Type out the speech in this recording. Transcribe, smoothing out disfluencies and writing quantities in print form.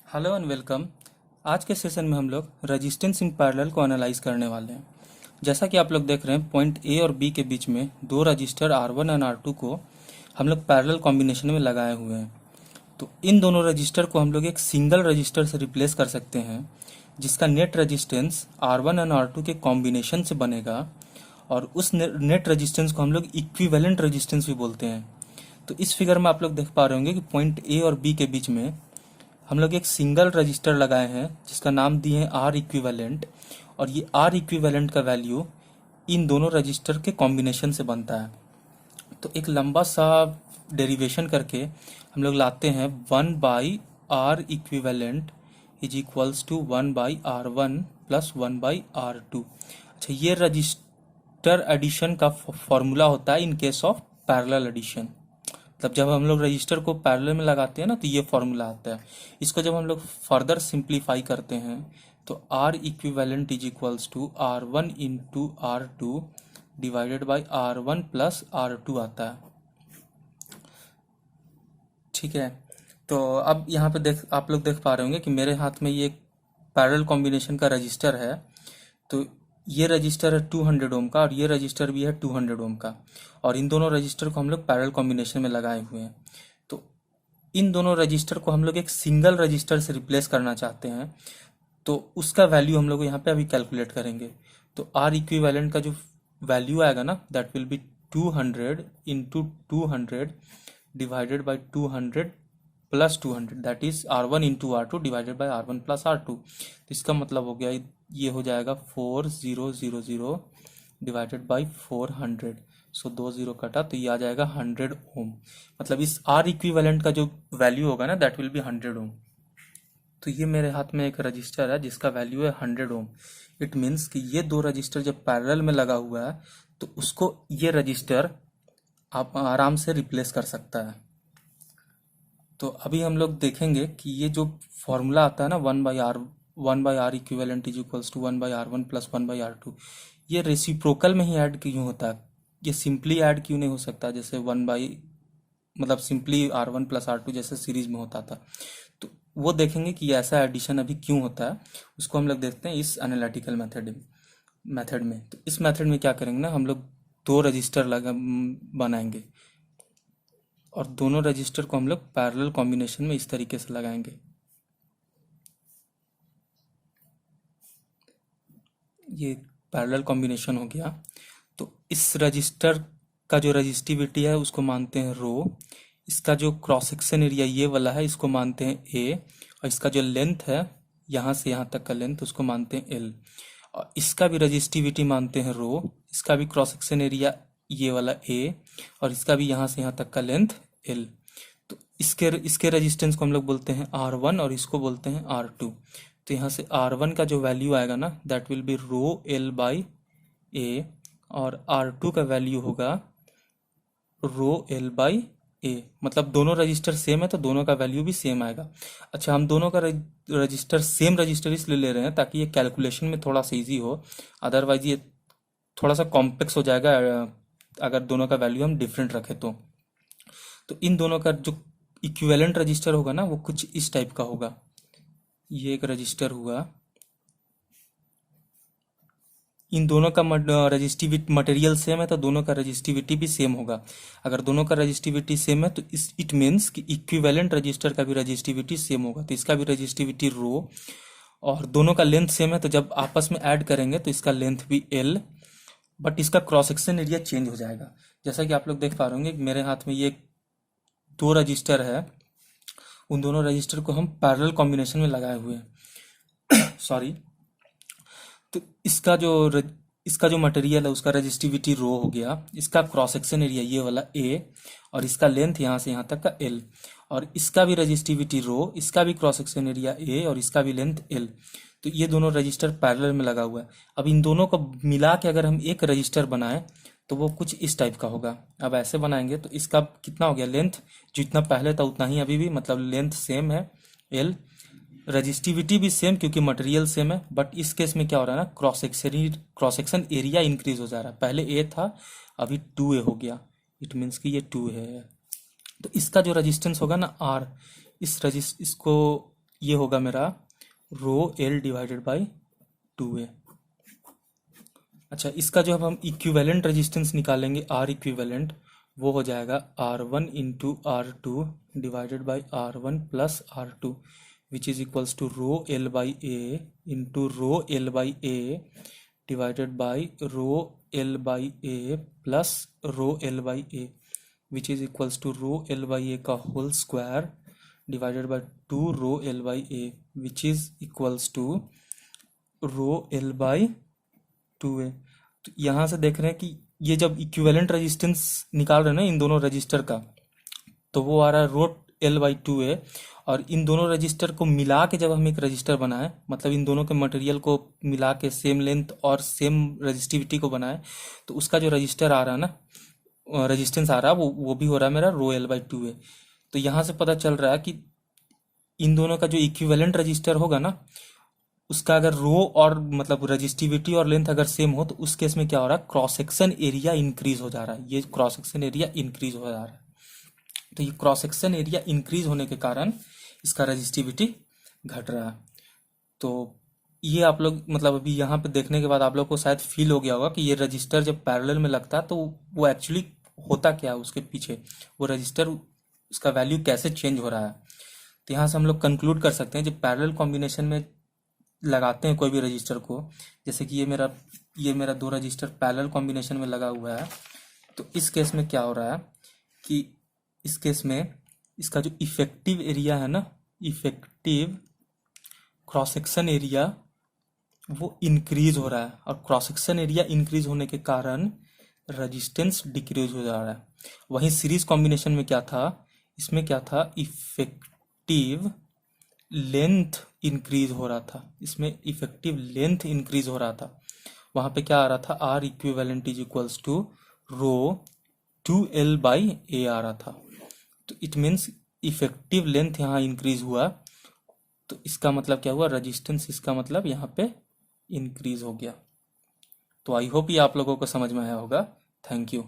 Hello and welcome. आज के session में हम लोग रेजिस्टेंस इन पैरेलल को एनालाइज करने वाले हैं। जैसा कि आप लोग देख रहे हैं, पॉइंट ए और बी के बीच में दो रजिस्टर R1 एंड R2 को हम लोग पैरेलल कॉम्बिनेशन में लगाए हुए हैं। तो इन दोनों रजिस्टर को हम लोग एक सिंगल रजिस्टर से रिप्लेस कर सकते हैं, जिसका net resistance R1 and R2 के कॉम्बिनेशन से बनेगा। और उस नेट रेजिस्टेंस को हम लोग इक्विवेलेंट रेजिस्टेंस भी बोलते हैं। तो इस फिगर में आप लोग देख पा रहे होंगे कि पॉइंट ए और बी के बीच में हम लोग एक सिंगल रजिस्टर लगाए हैं, जिसका नाम दिए हैं आर इक्विवेलेंट। और ये आर इक्विवेलेंट का वैल्यू इन दोनों रजिस्टर के कॉम्बिनेशन से बनता है। तो एक लंबा सा डेरिवेशन करके हम लोग लाते हैं 1/R equivalent is equals to 1/R1 plus 1/R2। अच्छा, ये रजिस्टर एडिशन का फॉर्मूला होता है in case of parallel addition. तब जब हम लोग रजिस्टर को पैरेलल में लगाते हैं ना, तो ये फॉर्मूला आता है। इसको जब हम लोग फर्दर सिंप्लीफाई करते हैं तो R equivalent is equals to R1 into R2 divided by R1 plus R2 आता है। ठीक है। तो अब यहाँ पे आप लोग देख पा रहे होंगे कि मेरे हाथ में ये एक पैरेलल कॉम्बिनेशन का रजिस्टर है। तो ये रजिस्टर है 200 ओम का और ये रजिस्टर भी है 200 ओम का, और इन दोनों रजिस्टर को हम लोग पैरेलल कॉम्बिनेशन में लगाए हुए हैं। तो इन दोनों रजिस्टर को हम लोग एक सिंगल रजिस्टर से रिप्लेस करना चाहते हैं, तो उसका वैल्यू हम लोग यहाँ पे अभी कैलकुलेट करेंगे। तो आर इक्विवेलेंट का जो वैल्यू आएगा ना, that will B 200 into 200 divided by 200 plus 200, that is R1 into R2 divided by R1 plus R2। तो इसका मतलब हो गया, ये हो जाएगा 4000 डिवाइडेड बाई 400। सो 20 कटा तो ये आ जाएगा 100 ओम। मतलब इस आर इक्विवेलेंट का जो वैल्यू होगा ना, दैट विल बी 100 ओम। तो ये मेरे हाथ में एक रजिस्टर है जिसका वैल्यू है 100 ओम। इट मीन्स कि ये दो रजिस्टर जब पैरेलल में लगा हुआ है तो उसको ये रजिस्टर आप आराम से रिप्लेस कर सकता है। तो अभी हम लोग देखेंगे कि ये जो फॉर्मूला आता है ना, 1/R equivalent is equals to 1/R1 plus 1/R2, ये रेसिप्रोकल में ही ऐड क्यों होता है? ये सिंपली ऐड क्यों नहीं हो सकता, जैसे मतलब सिंपली R1 प्लस R2 जैसे सीरीज में होता था? तो वो देखेंगे कि ऐसा एडिशन अभी क्यों होता है। उसको हम लोग देखते हैं इस एनालिटिकल मेथड में। तो इस मेथड में क्या करेंगे ना, हम लोग दो रजिस्टर बनाएंगे और दोनों रजिस्टर को हम लोग पैरेलल कॉम्बिनेशन में इस तरीके से लगाएंगे। ये पैरेलल कॉम्बिनेशन हो गया। तो इस रजिस्टर का जो रजिस्टिविटी है उसको मानते हैं रो। इसका जो क्रॉस सेक्शन एरिया ये वाला है इसको मानते हैं ए, और इसका जो लेंथ है यहाँ से यहाँ तक का लेंथ उसको मानते हैं एल, और इसका भी रजिस्टिविटी मानते हैं रो। इसका भी क्रॉस सेक्शन एरिया ये वाला ए, और इसका भी यहाँ से यहाँ तक का लेंथ एल। तो इसके रेजिस्टेंस को हम लोग बोलते हैं R1 और इसको बोलते हैं R2। तो यहाँ से R1 का जो वैल्यू आएगा ना, that will be rho L by A, और R2 का वैल्यू होगा रो एल बाई ए। मतलब दोनों रजिस्टर सेम है तो दोनों का वैल्यू भी सेम आएगा। अच्छा, हम दोनों का रजिस्टर सेम रजिस्टर इसलिए ले रहे हैं ताकि ये कैलकुलेशन में थोड़ा सा इजी हो, अदरवाइज ये थोड़ा सा कॉम्प्लेक्स हो जाएगा अगर दोनों का वैल्यू हम डिफरेंट रखें तो इन दोनों का जो इक्विवेलेंट रजिस्टर होगा ना, वो कुछ इस टाइप का होगा। ये एक रजिस्टर हुआ, इन दोनों का रजिस्टिविटी मटेरियल सेम है तो दोनों का रजिस्टिविटी भी सेम होगा। अगर दोनों का रजिस्टिविटी सेम है तो इट मीन्स कि इक्विवेलेंट रजिस्टर का भी रजिस्टिविटी सेम होगा, तो इसका भी रजिस्टिविटी रो। और दोनों का लेंथ सेम है तो जब आपस में ऐड करेंगे तो इसका लेंथ भी एल, बट इसका क्रॉस सेक्शन एरिया चेंज हो जाएगा। जैसा कि आप लोग देख पा रहे होंगे मेरे हाथ में ये दो रजिस्टर है, उन दोनों रजिस्टर को हम पैरेलल कॉम्बिनेशन में लगाए हुए हैं। सॉरी। तो इसका जो मटेरियल है उसका रजिस्टिविटी रो हो गया, इसका क्रॉस सेक्शन एरिया ये वाला ए, और इसका लेंथ यहाँ से यहाँ तक का एल, और इसका भी रजिस्टिविटी रो, इसका भी क्रॉस सेक्शन एरिया ए, और इसका भी लेंथ एल। तो ये दोनों रजिस्टर पैरेलल में लगा हुआ है। अब इन दोनों को मिला के अगर हम एक रजिस्टर बनाएं तो वो कुछ इस टाइप का होगा। अब ऐसे बनाएंगे तो इसका कितना हो गया, लेंथ जितना पहले था उतना ही अभी भी, मतलब लेंथ सेम है एल, रजिस्टिविटी भी सेम क्योंकि मटेरियल सेम है। बट इस केस में क्या हो रहा है ना, क्रॉस सेक्शन एरिया इंक्रीज हो जा रहा है। पहले ए था, अभी 2A हो गया, इट मीन्स कि ये 2 है। तो इसका जो रेजिस्टेंस होगा ना R, इसको ये होगा मेरा rho L divided by 2a। अच्छा, इसका जो अब हम इक्विवेलेंट रेजिस्टेंस निकालेंगे, आर इक्विवेलेंट, वो हो जाएगा R1 into R2 divided by R1 plus R2 which is equals to rho L by A into rho L by A divided by rho L by A plus rho L by A which is equals to rho L by A का whole square divided by 2 rho L by A which is equals to rho L by 2a। तो यहाँ से देख रहे हैं कि ये जब इक्विवेलेंट रेजिस्टेंस निकाल रहे हैं ना इन दोनों रजिस्टर का, तो वो आ रहा है रो एल बाई 2a। और इन दोनों रजिस्टर को मिला के जब हम एक रजिस्टर बनाए, मतलब इन दोनों के मटेरियल को मिला के सेम लेंथ और सेम रजिस्टिविटी को बनाए, तो उसका जो रजिस्टर आ रहा है ना, रेजिस्टेंस आ रहा है, वो भी हो रहा है मेरा रो एल बाई 2a। तो यहाँ से पता चल रहा है कि इन दोनों का जो इक्विवेलेंट रजिस्टर होगा ना, उसका अगर रो और मतलब रजिस्टिविटी और लेंथ अगर सेम हो, तो उस केस में क्या हो रहा है, क्रॉस सेक्शन एरिया इंक्रीज हो जा रहा है। ये क्रॉस सेक्शन एरिया इंक्रीज हो जा रहा है। तो ये क्रॉस सेक्शन एरिया इंक्रीज होने के कारण इसका रजिस्टिविटी घट रहा है। तो ये आप लोग मतलब अभी यहाँ पे देखने के बाद आप लोग को शायद फील हो गया होगा कि ये रजिस्टर जब पैरेलल में लगता है तो वो एक्चुअली होता क्या है उसके पीछे, वो रजिस्टर उसका वैल्यू कैसे चेंज हो रहा है। तो यहाँ से हम लोग कंक्लूड कर सकते हैं जब पैरेलल कॉम्बिनेशन में लगाते हैं कोई भी रजिस्टर को, जैसे कि ये मेरा दो रजिस्टर पैरेलल कॉम्बिनेशन में लगा हुआ है, तो इस केस में क्या हो रहा है कि इस केस में इसका जो इफेक्टिव एरिया है ना, इफेक्टिव क्रॉस सेक्शन एरिया, वो इंक्रीज हो रहा है। और क्रॉस सेक्शन एरिया इंक्रीज होने के कारण रेजिस्टेंस डिक्रीज हो जा रहा है। वहीं सीरीज कॉम्बिनेशन में क्या था, इसमें क्या था, इफेक्टिव लेंथ इंक्रीज हो रहा था। इसमें इफेक्टिव लेंथ इंक्रीज हो रहा था। वहां पे क्या आ रहा था, R equivalent is equals to rho 2l by A आ रहा था। तो इट मीन्स इफेक्टिव लेंथ यहाँ इंक्रीज हुआ, तो इसका मतलब क्या हुआ, रेजिस्टेंस इसका मतलब यहाँ पे इंक्रीज हो गया। तो आई होप ये आप लोगों को समझ में आया होगा। Thank you.